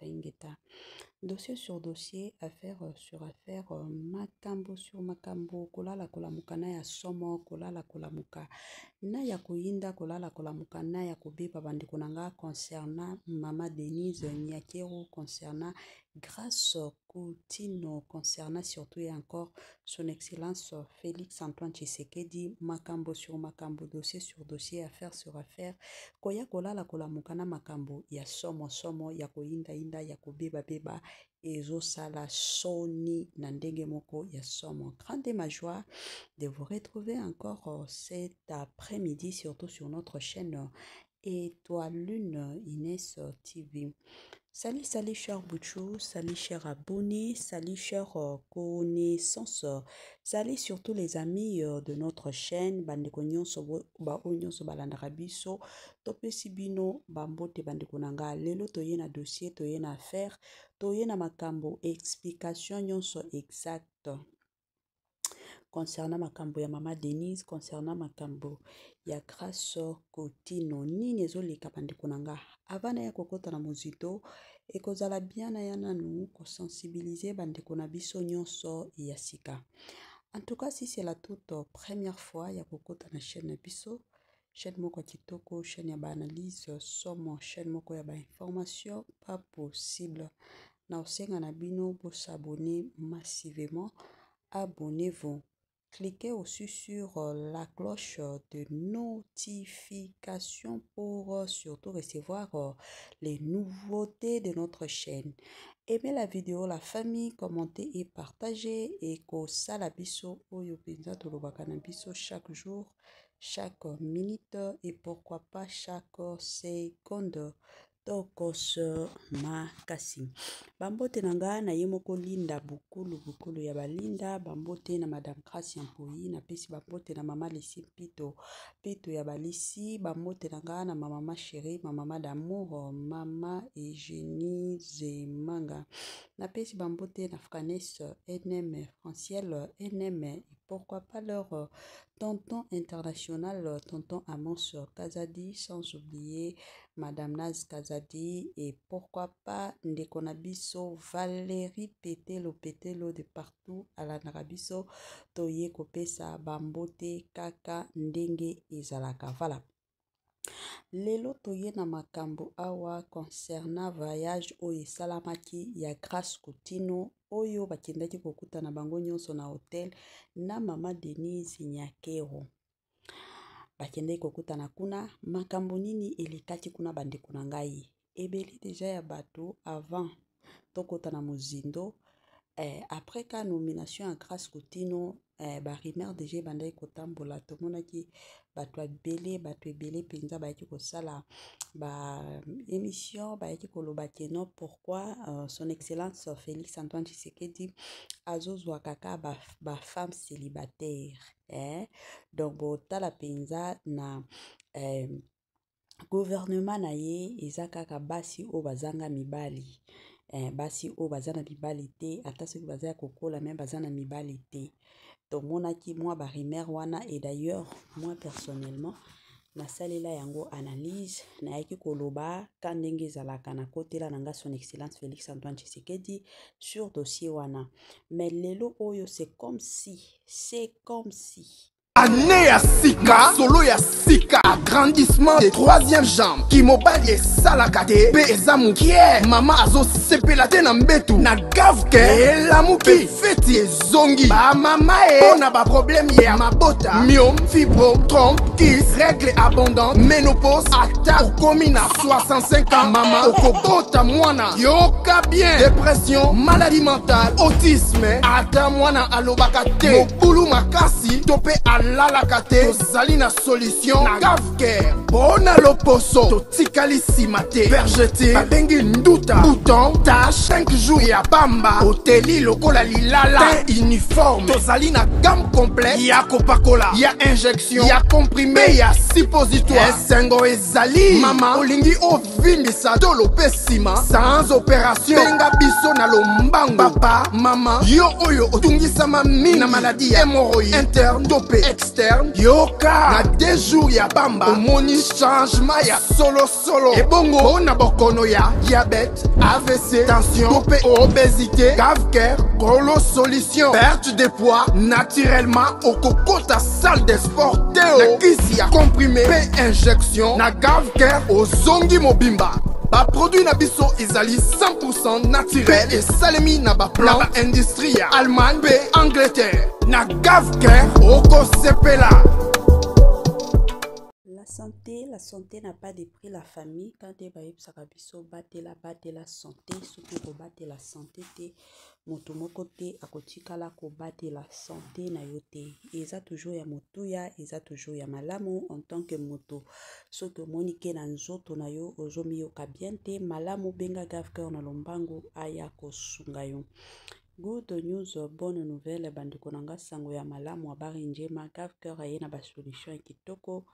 ingeta. Dossier sur dossier, affaire sur affaire, makambo sur makambo, kolala kolamukana ya somo, kolala kolamuka. Na ya koyinda kolala kolamuka na ya kobeba bandeko nanga concernant Mama Denise Nyakero, concernant Grâce Coutinho, concernant surtout et encore son excellence Félix Antoine Tshisekedi, makambo sur makambo, dossier sur dossier, affaire sur affaire, koya kolala kolamukana makambo ya somo ya koyinda inda ya kobeba beba ezo sala soni na ndenge moko ya somo. Grande ma joie de vous retrouver encore cet après-midi, surtout sur notre chaîne Étoile Lune Inès TV. Salut, salut chers Bouchou, salut chers abonnés, salut chers connaissances, salut surtout les amis de notre chaîne. Bandeko nyonso ba nyonso balandaka biso topesi bino bambote bandeko nanga. Lelo toye na dossier, toye na affaire, toye na makambo explication nyonso exact concernant makambo ya Mama Denise, concernant makambo ya Grâce Coutinho. Nini ezoleka bandeko nanga avant na ya kokota na mozito ekozala bien na ya nanu ko sensibiliser bandeko na biso nyonso ya sika. En tout cas, si c'est la toute première fois ya kokota na chaîne na biso, chaîne moko kitoko, chaîne ya ba analyse somo, chaîne moko ya ba information pas possible. Na osenga na bino pour s'abonner massivement, abonnez-vous. Cliquez aussi sur la cloche de notification pour surtout recevoir les nouveautés de notre chaîne. Aimez la vidéo, la famille, commentez et partagez. Et ko sala biso oyo penza tolobaka na biso chaque jour, chaque minute et pourquoi pas chaque seconde. Tokos makasi. Bambote nanga na yemoko linda bukulu ya balinda. Bambote na Madame Grace Yampoyi. Na pesi bambote na Mama Lisi Pito ya balisi. Bambote nanga na Mama Chérie, Mama d'amour, Mama Eugénie Zemanga. Na pesi bambote na Franesse NM Franciel NM. Et pourquoi pas leur tonton international, tonton Amos Kazadi, sans oublier Madame Naz Kazadi, et pourquoi pas Ndekonabiso Valérie Petelo de partout à la Narabiso Toye Kopesa Bambote Kaka Ndenge Izalaka. Voilà. Lelo toye na makambo awa concernant voyage oyo salamaki ya Grâce Coutinho oyo bakendaki kokuta na bango nyonso na hotel na Mama Denise Nyakero. Bakendaki kokuta na kuna makambo nini elekaki kuna bandeko na ngai. Ebeli deja ya bato avant tokota na mozindo. Après ka nomination à Grâce Coutinho, ba rumeur déjà bandai kotambola tomonaki bato ebele penza bayaki kosala ba émission bayaki koloba keno pourquoi son excellence Félix Antoine Tshisekedi azozwa kaka ba femme célibataire. Donc botala penza na gouvernement na ye eza kaka basi o bazanga mibali. Basi o bazana mibali te, ata soki bazaya kokola même bazana mibali te. Donc monaki moi ba rumeur wana, et d'ailleurs moi personnellement na salela yango analyse na yaki koloba kandenge zalaka na kotela nanga son excellence Félix Antoine Tshisekedi sur dossier wana. Mais lelo oyo c'est comme si année ya sika, solo ya sika, agrandissement des troisième jambes, qui mobile ye salaka te, pe eza mukie, mama azo sepela te na mbetu, na gavke, elamu pe feti ezongi, ba mama ona ba problème ya mabota, myome, fibrome, trompe, kiss, règle abondante, ménopause, ata okomi na 65 ans, mama okobota mwana, yoka bien, dépression, maladie mentale, autisme, ata mwana alobaka te, mokulu makasi, tope alala kate, tozali na solution na gavker, bona loposo, totikali simate, vergete, babengi nduta, bouton, tache, 5 jours ya bamba, hoteli lokola lilala, teint uniforme, tozali na gamme complète, ya kopakola, ya injection, ya comprimé, ya suppositoire, esengo ezali, mama, olingi ovimbisa, tolo pesima, sans opération, benga biso na lombango, papa, mama, yo oyo, otungisama mina maladie, hémorroïde, interne, topé, externe yoka na 2 jours ya bamba omoni changement ya solo et bongo na bokono ya diabète AVC tension topé obésité Gavker Golo solution perte de poids naturellement au kokota salle de sport teo na kisi ya comprimé pe injection na Gavker ozongi mobimba ba produit na biso ezali 100% naturel et salemi na ba plan na ba industrie ya Allemagne pe Angleterre na Gavker oko sepela. La santé n'a pas de prix. La famille, quand tu vas biso battre la santé, surtout pour battre la santé, moto moko te akotika la ko battre la santé na yote. Eza toujours ya motuya, eza toujours ya malamu en tant que moto. So que monike na nzoto na yo ozomi yo kabiente malamu benga Gavker na lombangu aya ko sunga yo. Good news, bonne nouvelle, bandeko nanga sango ya malamu habari njema. Gavker aye na ba solution kitoko.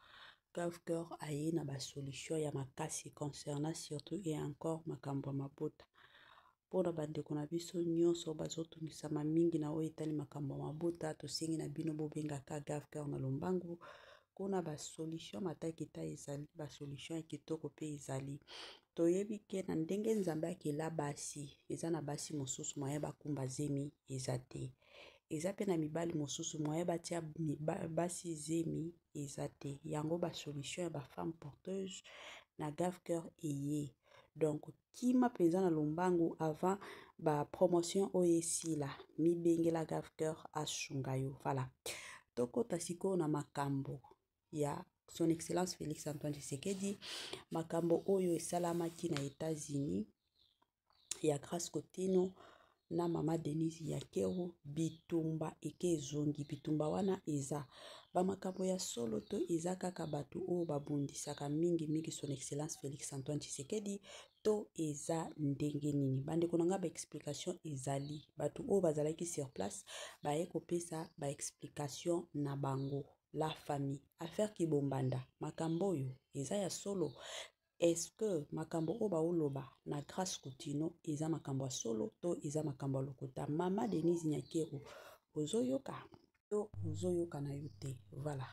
Gavker aye na ba solution ya makasi concernant surtout et encore makambo mabota. Pona bandeko na biso nyonso bazotungisama mingi na oyo etali makambo mabota tosengi na bino bobengaka Gavker na lombangu kuna ba solution matakita ezali ba solution kitoko pe ezali. Toyebi ke na ndenge nzambe akela basi eza na basi mosusu moye bakumba zemi eza te. Eza pe na mibali mosusu moye batia basi zemi eza te. Yango ba solution ya ba femme porteuse na Gavker eye. Donc kima penza na lombangu avant ba promotion oyesila mi bengela Gavker asunga yo. Voilà. Toko tasiko na makambo ya son excellence Félix Antoine Tshisekedi makambo oyo esalamaki na États-Unis ya Grace Kotino na mama Denise Nyakero bitumba eke zongi bitumba wana eza ba makambo ya solo to eza kaka batu o babundisaka mingi son excellence Félix Antoine Tshisekedi to eza ndenge nini bande konanga ba explication ezali batu o bazalaki sur place ba ekopesa ba explication na bango la famille affaire kibombanda makambo yo eza ya solo. Est-ce que makambo oba oloba na Grace Kotino eza makambo ya solo to eza makambo lokota mama Denise Nyakero ozoyoka to ozoyoka na yote. Voilà.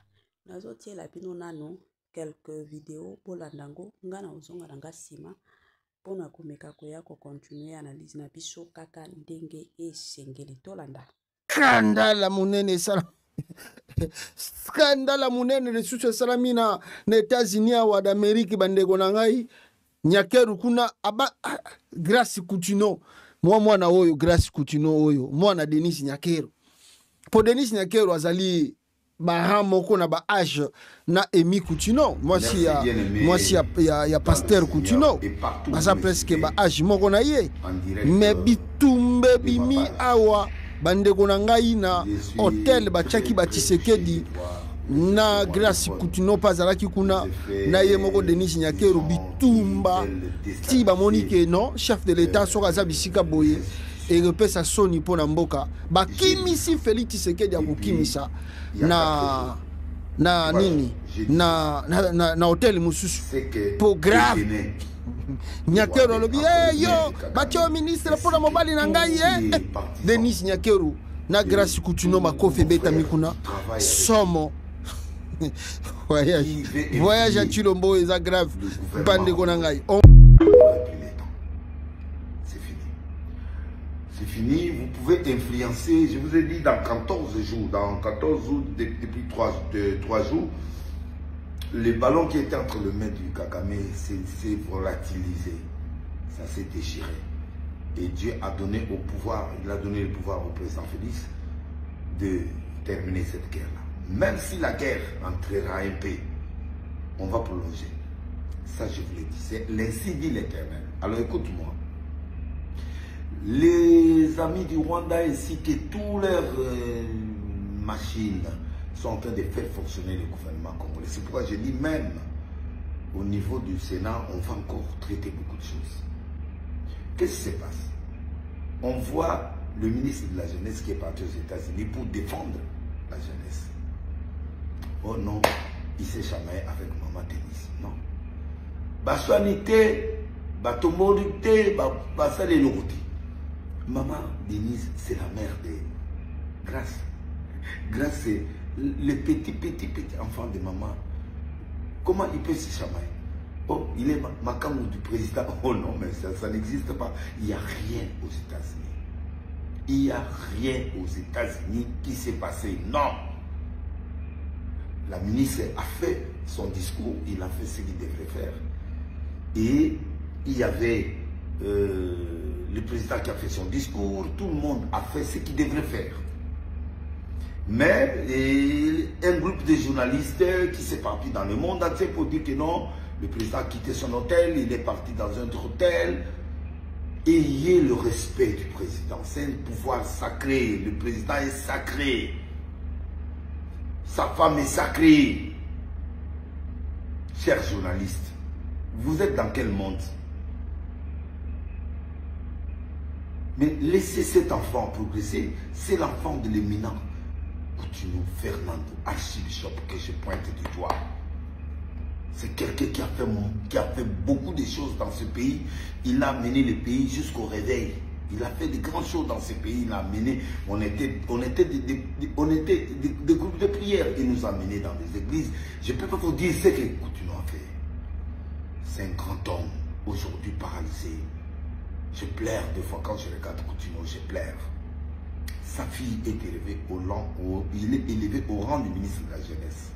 Nazo tiela bino nano quelques vidéos bolandango ngana ozonga nanga sima pona komeka koya ko continuer analyse na biso kaka ndenge esengeli tolanda. Skandala munene sala skandala munene lisusu esalami na États-Unis awa d'Amérique bandeko na ngai Nyakero kuna aba Grace Kotino mwana oyo Grace Kotino oyo mwana Denise Nyakero po Denise Nyakero azali ba moko na ba âge na Emi Kotino mwasi ya pasteur Kotino baza presque ba âge moko na ye mais bitumbe bimi awa bandeko na ngai na hotel bachaki ba Tshisekedi na Grace Kotino pazalaki kuna na ye moko Denise Nyakero bitumba ti ba monique non chef de l'état soka za bisika boye et repesa soni pona mboka bakimisi Félix Tshisekedi akokimisa na nini na hotel mususu po grave Nyakero lobi yo batyo ministre pona mobali na ngai Denise Nyakero na Grace Kotino makofi beta mikuna somo voyage à Chilombo est grave bande konangai. C'est fini, vous pouvez influencer, je vous ai dit dans 14 jours, depuis 3 jours, le ballon qui était entre les mains du Kagame s'est volatilisé, ça s'est déchiré. Et Dieu a donné au pouvoir, il a donné le pouvoir au président Félix de terminer cette guerre-là. Même si la guerre entrera un peu, on va prolonger. Ça je vous l'ai dit, c'est l'ainsi dit l'Éternel. Alors écoute-moi. Les amis du Rwanda ainsi que toutes leurs machines sont en train de faire fonctionner le gouvernement congolais. C'est pourquoi je dis même au niveau du Sénat, on va encore traiter beaucoup de choses. Qu'est-ce qui se passe? On voit le ministre de la Jeunesse qui est parti aux États-Unis pour défendre la jeunesse. Oh non, il s'est chamaillé avec maman Denise. Non. Baswanité, Batomorité, Basale Loroti. Maman Denise, c'est la mère de Grace. Grace, les petits enfants de maman, comment il peut se chamailler? Oh, il est Makamou du président. Oh non, mais ça n'existe pas. Il n'y a rien aux États-Unis. Il n'y a rien aux États-Unis qui s'est passé. Non. La ministre a fait son discours, il a fait ce qu'il devrait faire. Et il y avait le président qui a fait son discours, tout le monde a fait ce qu'il devrait faire. Mais un groupe de journalistes qui s'est parti dans le monde entier pour dire que non, le président a quitté son hôtel, il est parti dans un autre hôtel. Ayez le respect du président, c'est un pouvoir sacré, le président est sacré. Sa femme est sacrée. Chers journalistes, vous êtes dans quel monde? Mais laissez cet enfant progresser. C'est l'enfant de l'éminent Coutinho Fernando, archibishop, que je pointe du doigt. C'est quelqu'un qui a fait beaucoup de choses dans ce pays. Il a mené le pays jusqu'au réveil. Il a fait de grandes choses dans ce pays. Il a mené, on était des groupes de prière. Il nous a menés dans des églises. Je ne peux pas vous dire ce que Coutinho a fait. C'est un grand homme, aujourd'hui paralysé. Je pleure des fois quand je regarde Coutinho, je pleure. Sa fille est élevée il est élevé au rang du ministre de la Jeunesse.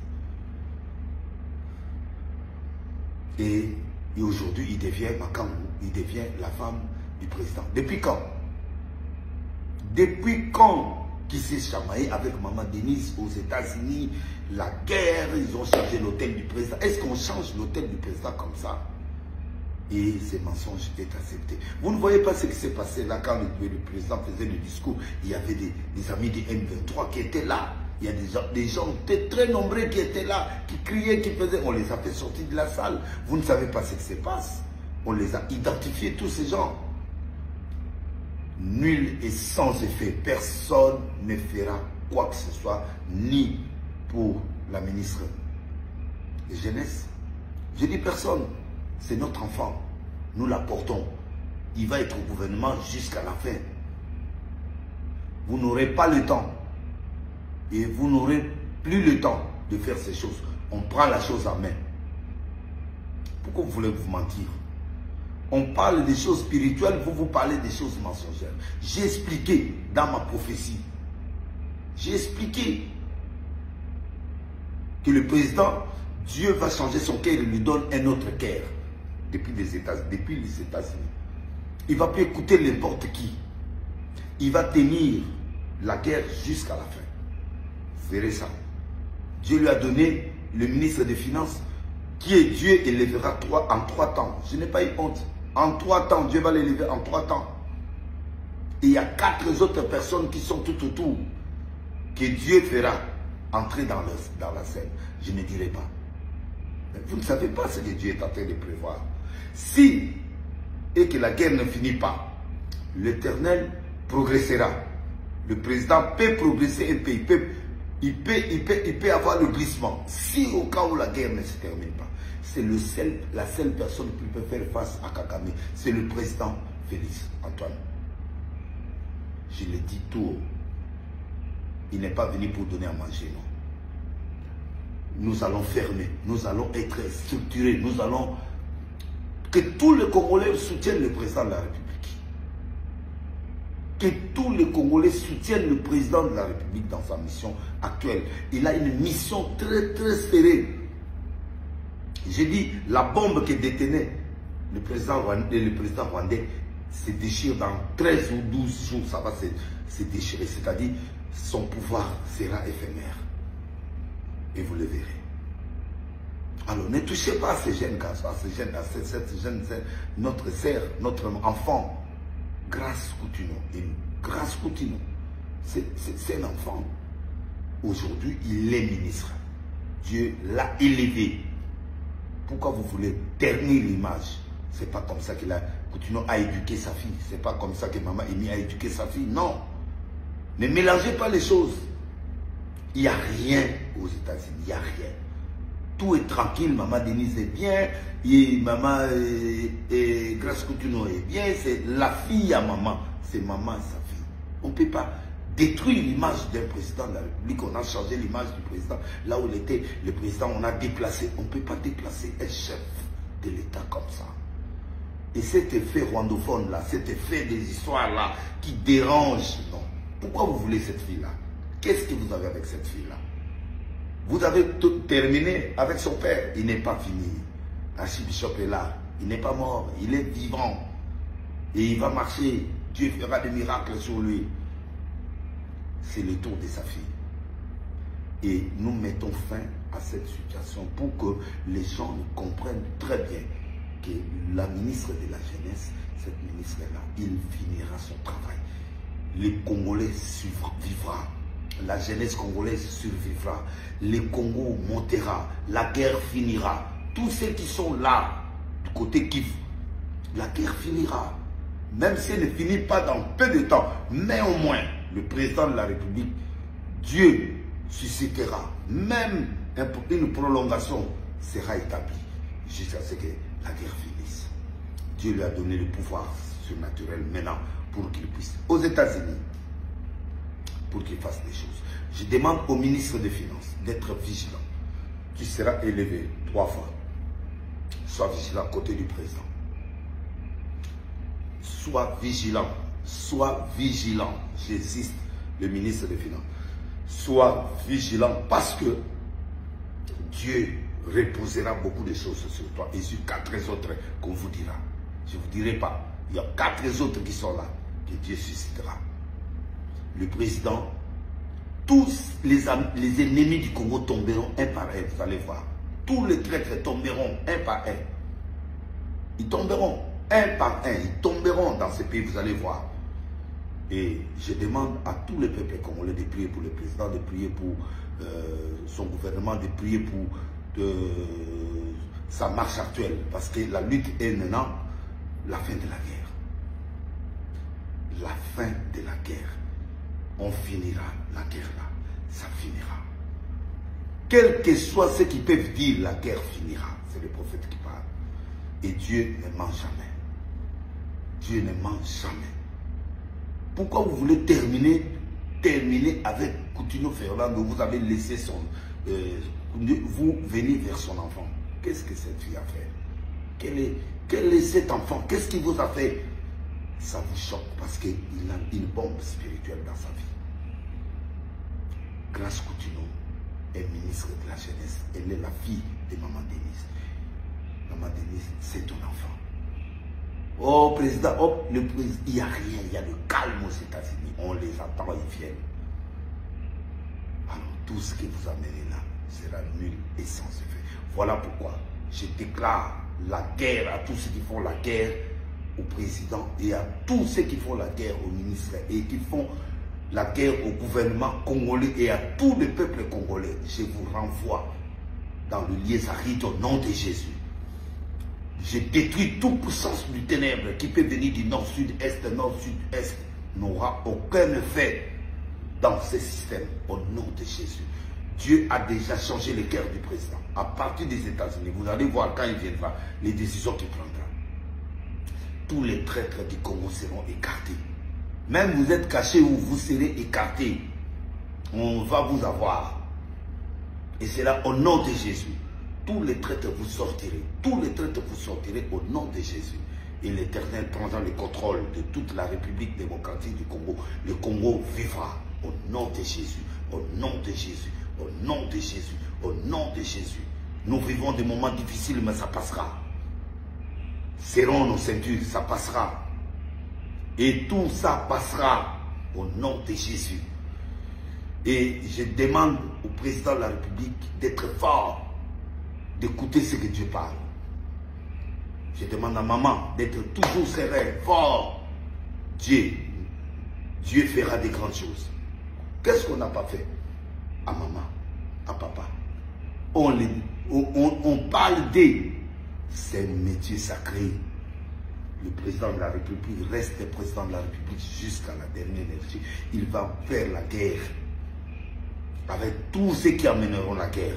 Et aujourd'hui, il devient Makamou, il devient la femme du président. Depuis quand? Depuis quand qu'il s'est chamaillé avec Maman Denise aux États-Unis? La guerre, ils ont changé l'hôtel du président. Est-ce qu'on change l'hôtel du président comme ça? Et ces mensonges étaient acceptés. Vous ne voyez pas ce qui s'est passé là quand le président faisait le discours. Il y avait des amis du M23 qui étaient là. Il y a des gens très nombreux qui étaient là, qui criaient, qui faisaient. On les a fait sortir de la salle. Vous ne savez pas ce qui se passe. On les a identifiés, tous ces gens. Nul et sans effet. Personne ne fera quoi que ce soit, ni pour la ministre de Jeunesse. Je dis personne. C'est notre enfant. Nous la portons. Il va être au gouvernement jusqu'à la fin. Vous n'aurez pas le temps. Et vous n'aurez plus le temps de faire ces choses. On prend la chose en main. Pourquoi vous voulez vous mentir? On parle des choses spirituelles, vous parlez des choses mensongères. J'ai expliqué dans ma prophétie. J'ai expliqué que le président, Dieu va changer son cœur et lui donne un autre cœur. Depuis les États-Unis. Il ne va plus écouter n'importe qui. Il va tenir la guerre jusqu'à la fin. Vous verrez ça. Dieu lui a donné le ministre des Finances qui est Dieu élèvera en 3 temps. Je n'ai pas eu honte. En 3 temps, Dieu va l'élever en 3 temps. Et il y a 4 autres personnes qui sont tout autour que Dieu fera entrer dans la scène. Je ne dirai pas. Mais vous ne savez pas ce que Dieu est en train de prévoir. Si et que la guerre ne finit pas, l'Éternel progressera. Le président peut progresser un pays. Il peut avoir le glissement. Si au cas où la guerre ne se termine pas, c'est la seule personne qui peut faire face à Kagame. C'est le président Félix Antoine. Je le dis tout haut. Il n'est pas venu pour donner à manger, non. Nous allons fermer, nous allons être structurés, nous allons... Que tous les Congolais soutiennent le président de la République. Que tous les Congolais soutiennent le président de la République dans sa mission actuelle. Il a une mission très serrée. J'ai dit, la bombe que détenait le président rwandais se déchire dans 13 ou 12 jours, ça va se déchirer. C'est-à-dire, son pouvoir sera éphémère. Et vous le verrez. Alors, ne touchez pas à ces jeunes garçons, à cette jeune, notre sœur, notre enfant, Grâce Coutinho. Grâce Coutinho, c'est un enfant. Aujourd'hui, il est ministre. Dieu l'a élevé. Pourquoi vous voulez ternir l'image? C'est pas comme ça que Coutinho a éduqué sa fille. C'est pas comme ça que Maman Emi a éduqué sa fille. Non. Ne mélangez pas les choses. Il n'y a rien aux États-Unis. Il n'y a rien. Tout est tranquille. Maman Denise est bien. Et Maman Grâce Coutinho est bien. C'est la fille à maman. C'est maman sa fille. On ne peut pas détruit l'image d'un président de la République. On a changé l'image du président. Là où il était, le président, on a déplacé. On ne peut pas déplacer un chef de l'État comme ça. Et cet effet rwandophone-là, cet effet des histoires-là, qui dérange, non. Pourquoi vous voulez cette fille-là? Qu'est-ce que vous avez avec cette fille-là? Vous avez terminé avec son père. Il n'est pas fini. Archibishop est là. Il n'est pas mort. Il est vivant. Et il va marcher. Dieu fera des miracles sur lui. C'est le tour de sa fille. Et nous mettons fin à cette situation pour que les gens comprennent très bien que la ministre de la Jeunesse, cette ministre-là, il finira son travail. Les Congolais survivra. La jeunesse congolaise survivra. Le Congo montera. La guerre finira. Tous ceux qui sont là, du côté Kivu, la guerre finira. Même si elle ne finit pas dans peu de temps, mais au moins, le président de la République, Dieu suscitera. Même une prolongation sera établie jusqu'à ce que la guerre finisse. Dieu lui a donné le pouvoir surnaturel maintenant pour qu'il puisse, aux États-Unis, pour qu'il fasse des choses. Je demande au ministre des Finances d'être vigilant, qui sera élevé 3 fois. Sois vigilant à côté du président. Sois vigilant, j'insiste, le ministre des Finances. Sois vigilant parce que Dieu reposera beaucoup de choses sur toi et sur 4 autres qu'on vous dira. Je ne vous dirai pas. Il y a 4 autres qui sont là, que Dieu suscitera. Le président, tous les ennemis du Congo tomberont un par un, vous allez voir. Tous les traîtres tomberont un par un. Ils tomberont un par un. Ils tomberont dans ce pays, vous allez voir. Et je demande à tous les peuples congolais de prier pour le président, de prier pour son gouvernement, de prier pour sa marche actuelle. Parce que la lutte est maintenant la fin de la guerre. La fin de la guerre. On finira la guerre là. Ça finira. Quel que soit ce qu'ils peuvent dire, la guerre finira. C'est le prophète qui parle. Et Dieu ne ment jamais. Dieu ne ment jamais. Pourquoi vous voulez terminer avec Coutinho Fernando? Vous avez laissé son... vous venez vers son enfant. Qu'est-ce que cette fille a fait? Quel est cet enfant? Qu'est-ce qu'il vous a fait? Ça vous choque parce qu'il a une bombe spirituelle dans sa vie. Grâce Coutinho est ministre de la Jeunesse. Elle est la fille de Maman Denise. Maman Denise, c'est ton enfant. Oh, président, oh, le président, il n'y a rien, il y a le calme aux États-Unis. On les attend, ils viennent. Alors, tout ce que vous amenez là sera nul et sans effet. Voilà pourquoi je déclare la guerre à tous ceux qui font la guerre au président et à tous ceux qui font la guerre au ministre et qui font la guerre au gouvernement congolais et à tous les peuples congolais. Je vous renvoie dans le Liezarite au nom de Jésus. Je détruis toute puissance du ténèbre qui peut venir du nord, sud, est, nord, sud, est. N'aura aucun effet dans ce système au nom de Jésus. Dieu a déjà changé le cœur du président. À partir des États-Unis, vous allez voir quand il viendra, les décisions qu'il prendra. Tous les traîtres du Congo seront écartés. Même vous êtes cachés ou vous serez écartés. On va vous avoir. Et c'est là au nom de Jésus. Tous les traîtres vous sortirez. Tous les traîtres vous sortirez au nom de Jésus. Et l'Éternel prendra le contrôle de toute la République démocratique du Congo. Le Congo vivra au nom de Jésus. Au nom de Jésus. Au nom de Jésus. Au nom de Jésus. Nous vivons des moments difficiles, mais ça passera. Serrons nos ceintures, ça passera. Et tout ça passera au nom de Jésus. Et je demande au président de la République d'être fort, d'écouter ce que Dieu parle. Je demande à maman d'être toujours serein, fort. Dieu fera des grandes choses. Qu'est-ce qu'on n'a pas fait? À maman, à papa. On parle de ces métiers sacrés. Le président de la République reste président de la République jusqu'à la dernière énergie. Il va faire la guerre avec tous ceux qui amèneront la guerre.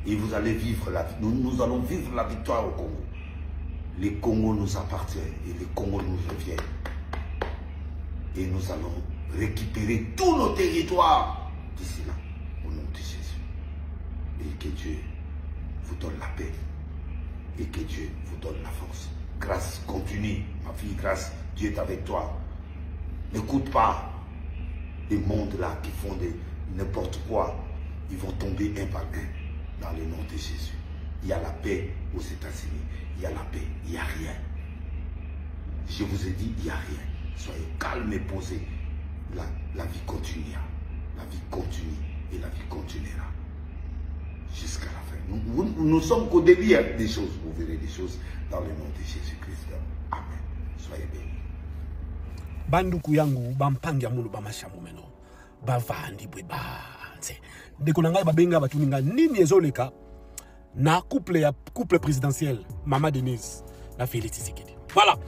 Et vous allez vivre la vie. Nous allons vivre la victoire au Congo. Le Congo nous appartient et le Congo nous revient. Et nous allons récupérer tous nos territoires d'ici là, au nom de Jésus. Et que Dieu vous donne la paix. Et que Dieu vous donne la force. Grâce, continue, ma fille, grâce, Dieu est avec toi. N'écoute pas les mondes là qui font n'importe quoi. Ils vont tomber un par un dans le nom de Jésus. Il y a la paix aux États-Unis. Il y a la paix, il n'y a rien. Je vous ai dit, il n'y a rien. Soyez calmes et posés. La vie continuera. La vie continue et la vie continuera. Jusqu'à la fin. Nous sommes qu'au début des choses. Vous verrez des choses dans le nom de Jésus-Christ. Amen. Soyez bénis. Banduku yangu bampangia mulu bamashamu meno. Bavandi bwe banze. Ndeko nangai babenga batuninga nini ezoleka na couple présidentiel Mama Denise na Félix Tshisekedi. Voilà.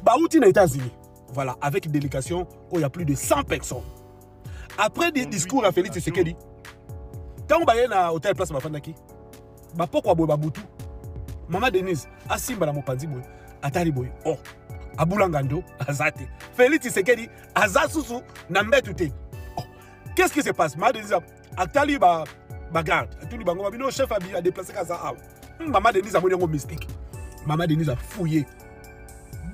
Baouti na États-Unis. Voilà, avec une délégation où il y a plus de 100 personnes. Après des discours à Félix Tshisekedi, quand on va à l'hôtel Place Mafandaki, pourquoi Babutu, Mama Denise, Asimba la Mopanzi boy, Atari boy, oh, Abulangando, Azate, Félix Tshisekedi, Azasusu, Nambetute. Oh, qu'est-ce qui se passe? Mama Denise, Atali bagarde, Atali bango, le chef a déplacé Kaza. Mama Denise a monté un mystique. Mama Denise a fouillé.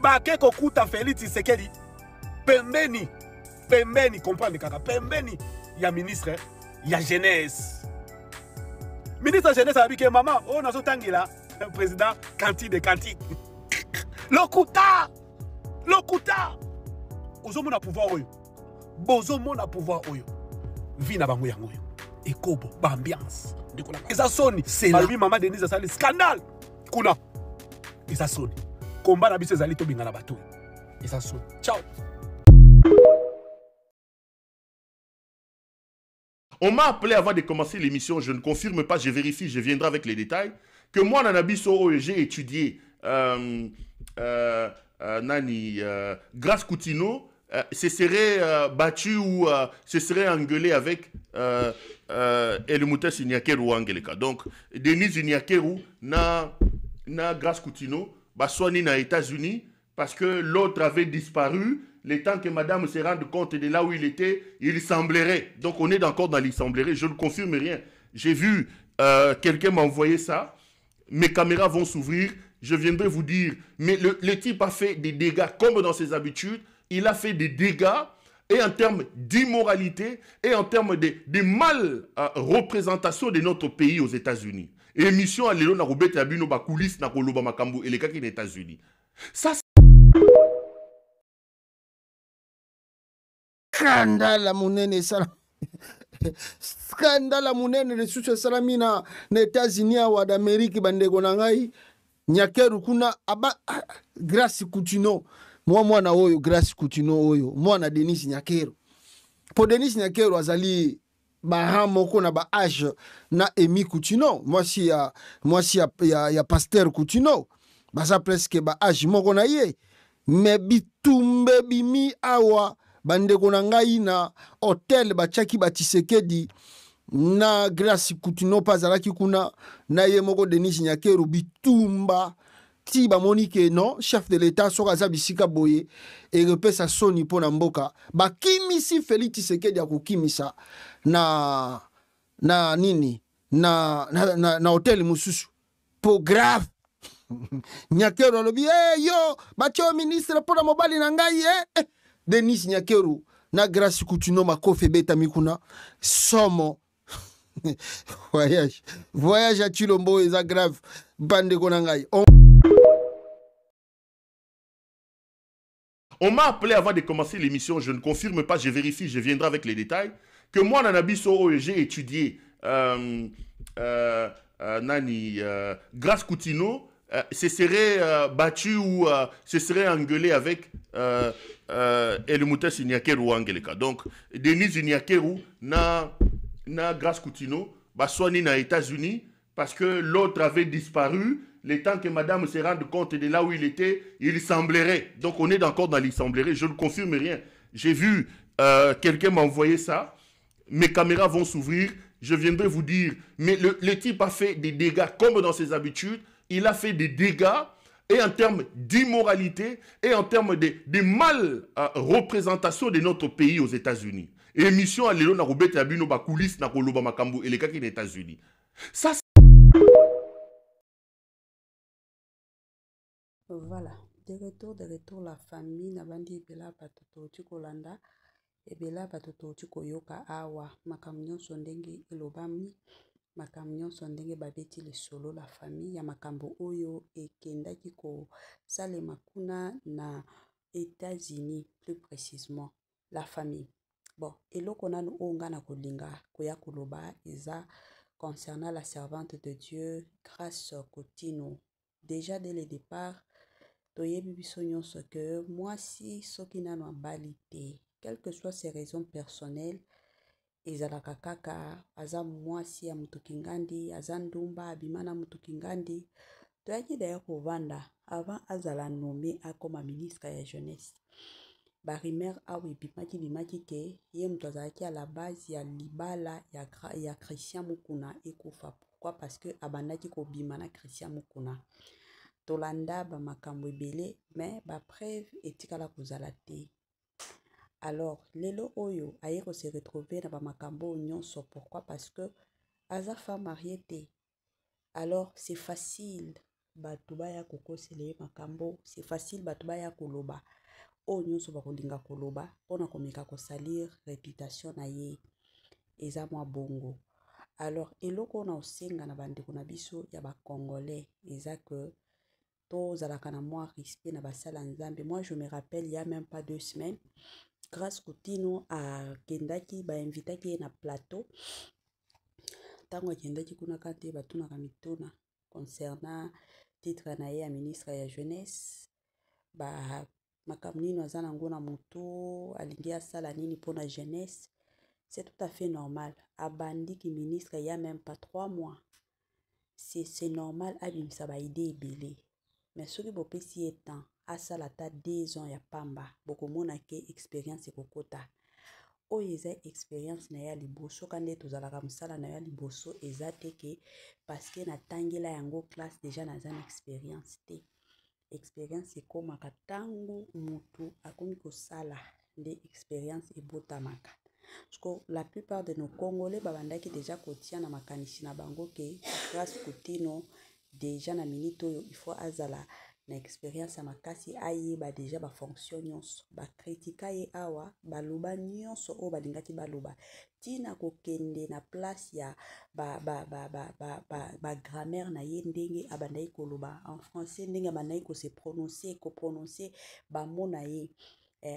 Bake kokuta Félix Tshisekedi pembeni comprendre kaka pembeni ya ministre ya jeunesse. Ministre jeunesse a dit que maman on a sotangila président Kanti de Kanti. Lokuta ozomona pouvoir oyo. Bozomona pouvoir oyo. Vina bango yango oyo. Ekobo ba ambiance. Eza soni c'est là Mama Denise a sali scandale. Kuna. Eza soni. Combat na biso ezali to bingana bato. Eza soni. Ciao. On m'a appelé avant de commencer l'émission, je ne confirme pas, je vérifie, je viendrai avec les détails, que moi, Nanabiso, j'ai étudié Grace Coutinho, se serait battu ou se serait engueulé avec Elimouta Signakeru Angeleka. Donc, Denis Signakeru na Grace Coutinho, soigné aux États-Unis parce que l'autre avait disparu. Le temps que madame se rende compte de là où il était, il semblerait. Donc on est encore dans l'il semblerait. Je ne confirme rien. J'ai vu quelqu'un m'a envoyé ça. Mes caméras vont s'ouvrir. Je viendrai vous dire. Mais le type a fait des dégâts comme dans ses habitudes. Il a fait des dégâts. Et en termes d'immoralité. Et en termes de mal représentation de notre pays aux États-Unis. Émission à l'élo na roubete abino ba coulisses na koloba makambo et les cas qui sont aux États-Unis. Ça Skandala munene sala. Skandala munene resusu salami na États-Unis wa d'Amérique bandeko na ngai. Nyakeru kuna aba Grace Coutinho. Mwana oyo Grace Coutinho oyo. Mwana Denis Nyakeru. Po Denis Nyakeru azali bahamo kona ba âge na Emi Coutinho. Moi si ya Pasteur Coutinho. Baza presque ba âge moko na ye. Me bitumbe bimi awa bandeko na ngai na hotel bachaki Tshisekedi na Grace Coutinho pazalaki kuna na ye moko Denis Nyakeru bitumba ti bamonike non chef de l'état soka za bisika boye et repesa soni pona mboka bakimisi Félix Tshisekedi akokimisa na nini na hotel mususu po grave Nyakeru alobi yo bacho ministre pona mobali na ngai Denis Nyakeru na Grace Coutinho makofe beta mikuna somo voyage à Chilombo eza grave bande konangai. On m'a appelé avant de commencer l'émission, je ne confirme pas, je vérifie, je viendrai avec les détails, que moi Nanabiso j'ai étudié Grace Coutinho se serait battu ou se serait engueulé avec Elimouta Signakeru Angeleka. Donc, Denis Signakeru na Grace Coutinho soigné aux États-Unis parce que l'autre avait disparu. Le temps que madame se rende compte de là où il était, il semblerait. Donc on est encore dans l'il semblerait. Je ne confirme rien. J'ai vu quelqu'un m'a envoyé ça. Mes caméras vont s'ouvrir. Je viendrai vous dire. Mais le type a fait des dégâts comme dans ses habitudes. Il a fait des dégâts. et en termes d'immoralité, et en termes de mal représentation de notre pays aux États-Unis. Émission à l'élo na robete abino ba coulisses na koloba makambu et les cas qui aux États-Unis. Ça Voilà, de retour la famille na bandi bela batoto chikolanda ebela batoto chikoyoka awa makambo nyonso ndenge elobami makambo nyonso ndenge babeti lisolo la famille ya makambo oyo ekendaki kosalema kuna na États-Unis, plus précisément la famille. Bon, eloko nanu oyo nga na kolinga koya koloba eza concernant la servante de Dieu Grace Coutinho. Déjà dès le départ toyebi biso nyonso que mwasi soki nanu abali te, quelles que soient ses raisons personnelles, ezalaka kaka aza mwasi ya mutu kingandi, aza ndumba abima na mutu kingandi. Toyaki d'ailleurs kovanda avant azala nommé akoma ministre ya jeunesse. Barimer awe bimaki ke ye mutu azalaki à la base ya libala ya Christian Mukuna ekufa. Pourquoi? Parce que abandaki kobima na Christian Mukuna. Tolanda ba makambo ebele mais ba preuve etikala kozala te. Alors lelo oyo aye ko se retrouver na ba makambo nyonso. Pourquoi? Parce que aza femme mariée te. Alors c'est facile batuba ya kokosele makambo, c'est facile batuba ya koloba o nyonso bakolinga koloba pona komeka ko salir réputation na ye eza mwa bongo. Alors eloko na osenga na bandeko na biso ya ba congolais eza que tozalaka na mwa respect na basala nzambe. Moi je me rappelle il y a même pas 2 semaines Grace Coutinho a kendaki ba invitaki na plateau tango kendaki kuna kate batunaka mituna concernant titre na ye ya ministre ya jeunesse ba makambo nini aza nango na moto alingi asala nini mpona jeunesse. C'est tout à fait normal. Abandi ki ministre il y a même pas 3 mois. C'est normal abimisa ba idée ebele. Mais soki bopesi ye temps asala ta 2 ans ya pamba bokomona ke expérience ekokota. Oyo eza expérience na ya liboso kande tozalaka mosala na ya liboso eza te ke parce que natangela yango classe déjà naza na expérience te. Expérience ekomaka tango mutu akomi kosala nde expérience ebotamaka. Parce que la plupart de nos Congolais babandaki déjà kotia na makanisi na bango ke Grace Coutinho déjà na minute oyo il faut azala na expérience ya makasi ayeba déjà ba fonction nyonso ba kritika ye awa baloba nyonso o balingaki baloba tina kokende na place ya ba grammaire na ye ndenge abandai koloba en français ndenge abandai ko se prononcer ba mots na ye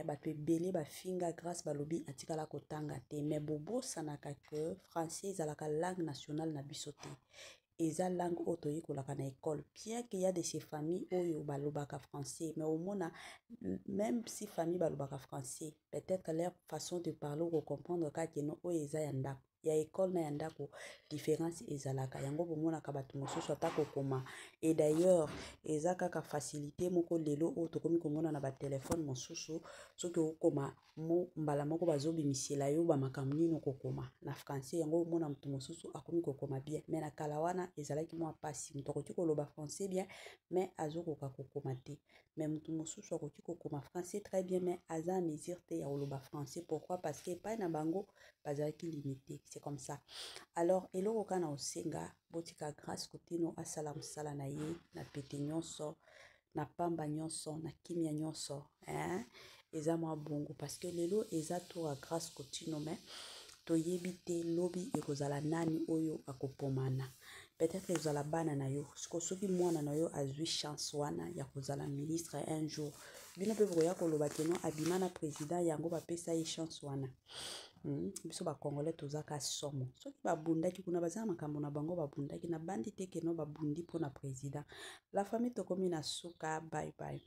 bato ebele bafinga Grace balobi atikala kotanga te mais bobosanaka que français ezalaka langue nationale na biso te. Eza langue oyo toyekolaka na école. Bien qu'il y a de ces familles oyo balobaka français, mais au moins même si famille balobaka français, peut-être leur façon de parler ou comprendre kakeno oyo eza ya ndako. Ya école na ya ndako différence ezalaka. Yango bomonaka bato mosusu atako koma. Et d'ailleurs, eza kaka facilité moko lelo oyo tokomi komona na ba téléphone mosusu soki okoma mo mbala moko bazobimisela yo ba makambo nini okokoma na français yango omona mutu mosusu akomi kokoma bien. Mais na kala wana ezalaki mwa pasi mutu akoki koloba français bien mais azokoka kokoma te. Mais mutu mosusu akoki kokoma français très bien mais aza mesure te ya koloba français. Pourquoi? Parce que pas na bango bazalaki limité. C'est comme ça. Alors eloko kana osenga botika Grace Coutinho asala mosala na ye na pete nyonso na pamba nyonso na kimia nyonso eza mwa bongo parce que lelo eza tour à Grace Coutinho mais toyebi te lobi ekozala nani oyo akopomana. Peut-être ezala bana na yo soki mwana na yo azwi chance wana ya kozala ministre un jour bino pe boya koloba keno abima na président yango bapesa ye chance wana. Biso ba congolais tozaka somo soki babundaki kuna bazana makambo na bango babundaki na bandi te keno babundi pona président. La famille tokomi na suka. Bye bye.